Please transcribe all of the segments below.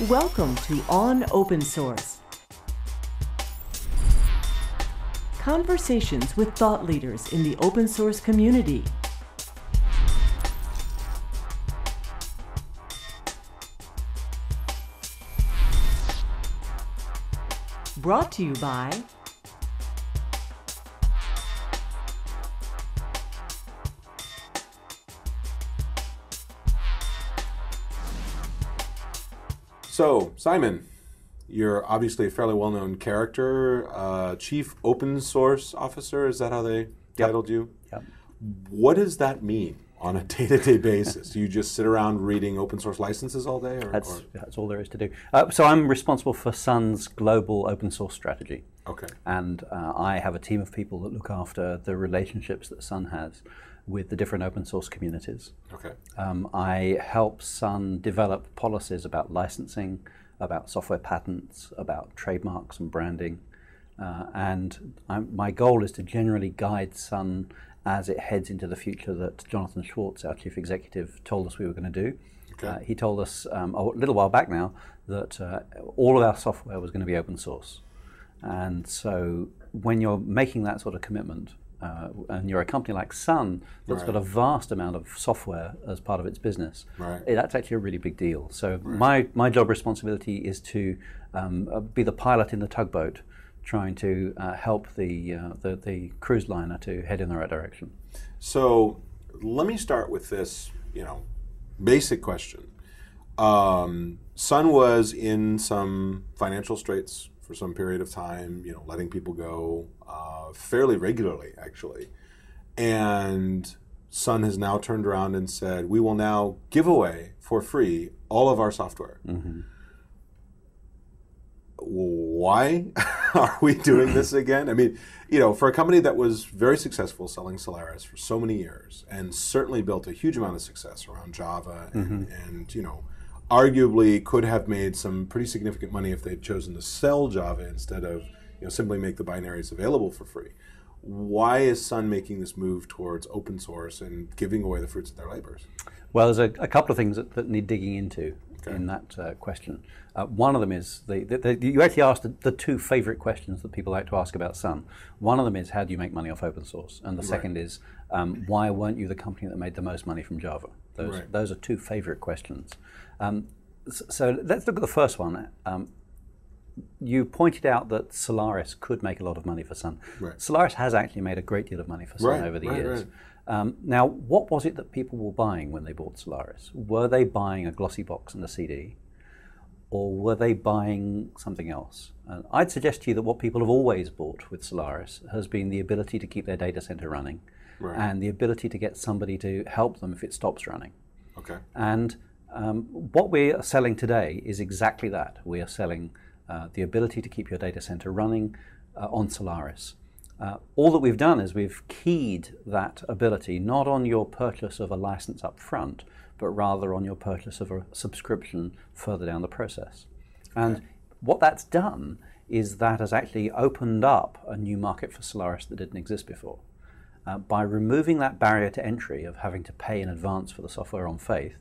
Welcome to OnOpenSource. Conversations with thought leaders in the open source community. Brought to you by So, Simon, you're obviously a fairly well-known character, Chief Open Source Officer. Is that how they titled you? Yep. What does that mean on a day-to-day basis? Do you just sit around reading open source licenses all day? That's all there is to do. So I'm responsible for Sun's global open source strategy. Okay. And I have a team of people that look after the relationships that Sun has with the different open source communities. Okay. I help Sun develop policies about licensing, about software patents, about trademarks and branding. My goal is to generally guide Sun as it heads into the future that Jonathan Schwartz, our chief executive, told us we were going to do. Okay. He told us a little while back now that all of our software was going to be open source. And so when you're making that sort of commitment, and you're a company like Sun that's got a vast amount of software as part of its business, that's actually a really big deal. So my job responsibility is to be the pilot in the tugboat, trying to help the cruise liner to head in the right direction. So let me start with this, basic question. Sun was in some financial straits for some period of time, letting people go fairly regularly, actually. And Sun has now turned around and said, we will now give away for free all of our software. Mm-hmm. Why are we doing this again? I mean, for a company that was very successful selling Solaris for so many years and certainly built a huge amount of success around Java and arguably could have made some pretty significant money if they'd chosen to sell Java instead of simply make the binaries available for free. Why is Sun making this move towards open source and giving away the fruits of their labors? Well, there's a couple of things that need digging into in that question. One of them is, you actually asked the two favorite questions that people like to ask about Sun. One of them is, how do you make money off open source? And the second is, why weren't you the company that made the most money from Java? Those are two favorite questions. So let's look at the first one. You pointed out that Solaris could make a lot of money for Sun. Solaris has actually made a great deal of money for Sun over the years. Now, what was it that people were buying when they bought Solaris? Were they buying a glossy box and a CD? Or were they buying something else? I'd suggest to you that what people have always bought with Solaris has been the ability to keep their data center running and the ability to get somebody to help them if it stops running. Okay. And what we're selling today is exactly that. We are selling the ability to keep your data center running on Solaris. All that we've done is we've keyed that ability not on your purchase of a license up front, but rather on your purchase of a subscription further down the process. And what that's done is that has actually opened up a new market for Solaris that didn't exist before. By removing that barrier to entry of having to pay in advance for the software on faith,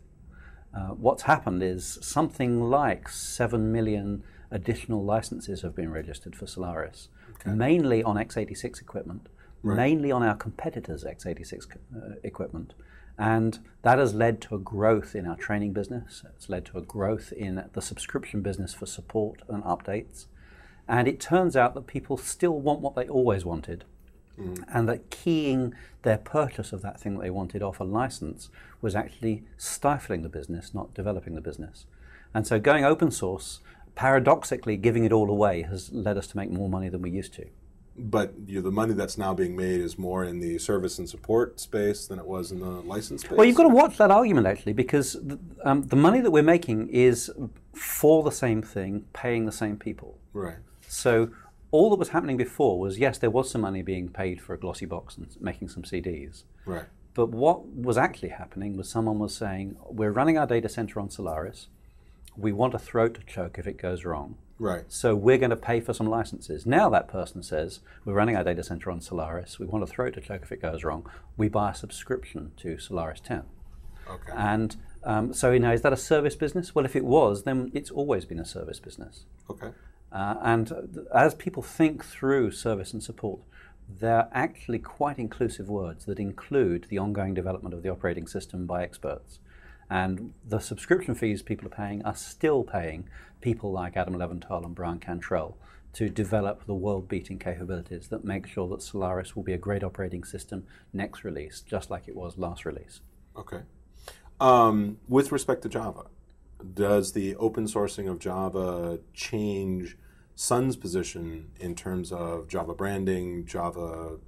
what's happened is something like 7 million additional licenses have been registered for Solaris, mainly on x86 equipment, mainly on our competitors' x86 equipment. And that has led to a growth in our training business. It's led to a growth in the subscription business for support and updates. And it turns out that people still want what they always wanted. And that keying their purchase of that thing that they wanted off a license was actually stifling the business, not developing the business. And so going open source, paradoxically giving it all away, has led us to make more money than we used to. But the money that's now being made is more in the service and support space than it was in the license space? Well, you've got to watch that argument, actually, because the money that we're making is for the same thing, paying the same people. Right. So all that was happening before was, yes, there was some money being paid for a glossy box and making some CDs. Right. But what was actually happening was someone was saying, we're running our data center on Solaris. We want a throat to choke if it goes wrong. Right. So we're going to pay for some licenses. Now that person says, we're running our data center on Solaris. We want a throat to choke if it goes wrong. We buy a subscription to Solaris 10. Okay. And So is that a service business? Well, if it was, then it's always been a service business. Okay. And as people think through service and support, they're actually quite inclusive words that include the ongoing development of the operating system by experts. And the subscription fees people are paying are still paying people like Adam Leventhal and Brian Cantrell to develop the world-beating capabilities that make sure that Solaris will be a great operating system next release, just like it was last release. Okay. With respect to Java, does the open sourcing of Java change Sun's position in terms of Java branding, Java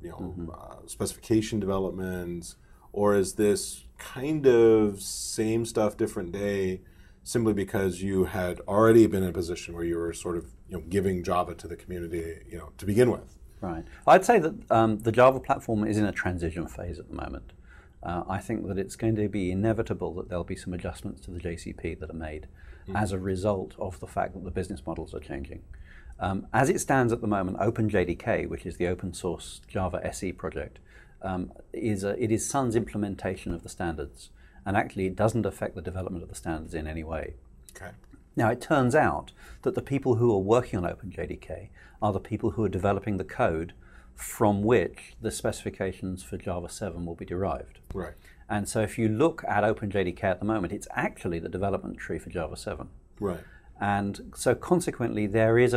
specification development, or is this kind of same stuff, different day, simply because you had already been in a position where you were sort of giving Java to the community to begin with? Right. I'd say that the Java platform is in a transition phase at the moment. I think that it's going to be inevitable that there'll be some adjustments to the JCP that are made as a result of the fact that the business models are changing. As it stands at the moment, OpenJDK, which is the open source Java SE project, it is Sun's implementation of the standards, and actually it doesn't affect the development of the standards in any way. Okay. Now it turns out that the people who are working on OpenJDK are the people who are developing the code from which the specifications for Java 7 will be derived. Right. And so if you look at OpenJDK at the moment, it's actually the development tree for Java 7. Right. And so consequently, there is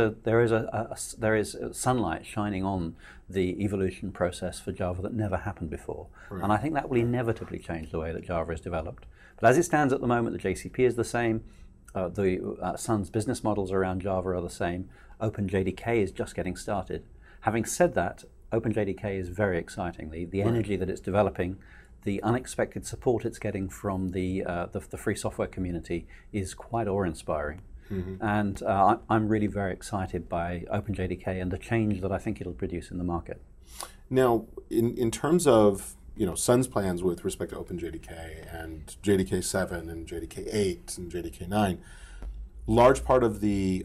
sunlight shining on the evolution process for Java that never happened before. Right. And I think that will inevitably change the way that Java is developed. But as it stands at the moment, the JCP is the same. Sun's business models around Java are the same. OpenJDK is just getting started. Having said that, OpenJDK is very exciting. The energy that it's developing, the unexpected support it's getting from the free software community is quite awe-inspiring. Mm-hmm. And I'm really very excited by OpenJDK and the change that I think it'll produce in the market. Now, in terms of Sun's plans with respect to OpenJDK and JDK 7 and JDK 8 and JDK 9, large part of the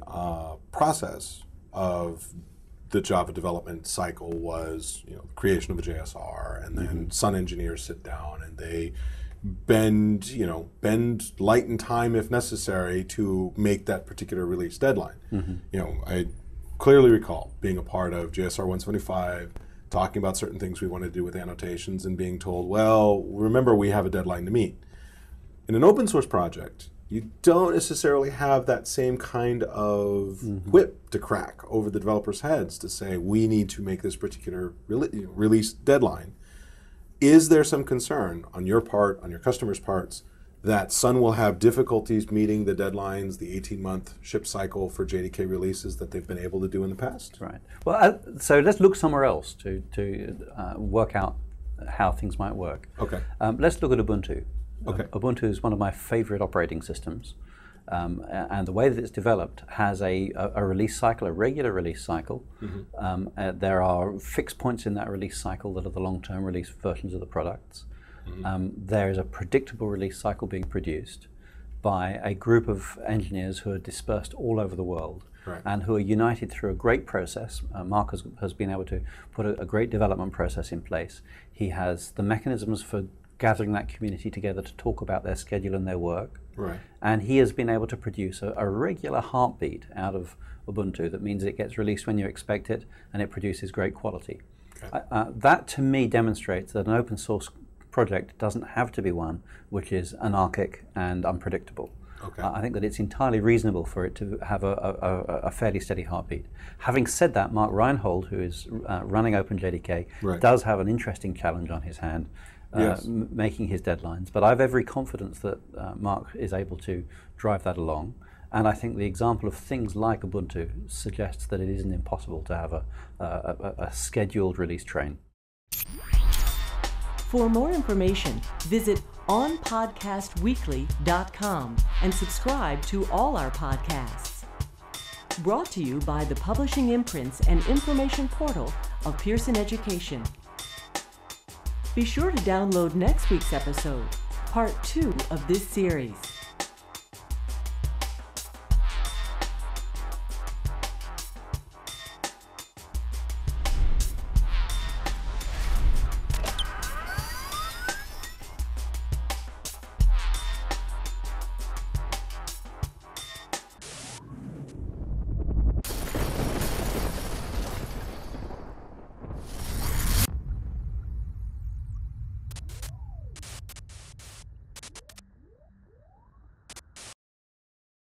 process of the Java development cycle was creation of a JSR, and then Sun engineers sit down and they bend light and time if necessary to make that particular release deadline. I clearly recall being a part of JSR 175, talking about certain things we wanted to do with annotations and being told, well, remember we have a deadline to meet. In an open source project, you don't necessarily have that same kind of whip to crack over the developers' heads to say, we need to make this particular release deadline. Is there some concern on your part, on your customers' parts, that Sun will have difficulties meeting the deadlines, the 18-month ship cycle for JDK releases that they've been able to do in the past? Right. Well, so let's look somewhere else to work out how things might work. Okay. Let's look at Ubuntu. Okay. Ubuntu is one of my favorite operating systems. And the way that it's developed has a release cycle, a regular release cycle. There are fixed points in that release cycle that are the long-term release versions of the products. There is a predictable release cycle being produced by a group of engineers who are dispersed all over the world, right, and who are united through a great process. Mark has been able to put a great development process in place. He has the mechanisms for gathering that community together to talk about their schedule and their work. Right. And he has been able to produce a regular heartbeat out of Ubuntu that means it gets released when you expect it and it produces great quality. Okay. That to me demonstrates that an open source project doesn't have to be one which is anarchic and unpredictable. Okay. I think that it's entirely reasonable for it to have a fairly steady heartbeat. Having said that, Mark Reinhold, who is running OpenJDK, right, does have an interesting challenge on his hand. Yes. Making his deadlines, but I have every confidence that Mark is able to drive that along, and I think the example of things like Ubuntu suggests that it isn't impossible to have a scheduled release train. For more information, visit onpodcastweekly.com and subscribe to all our podcasts. Brought to you by the publishing imprints and information portal of Pearson Education. Be sure to download next week's episode, part 2 of this series.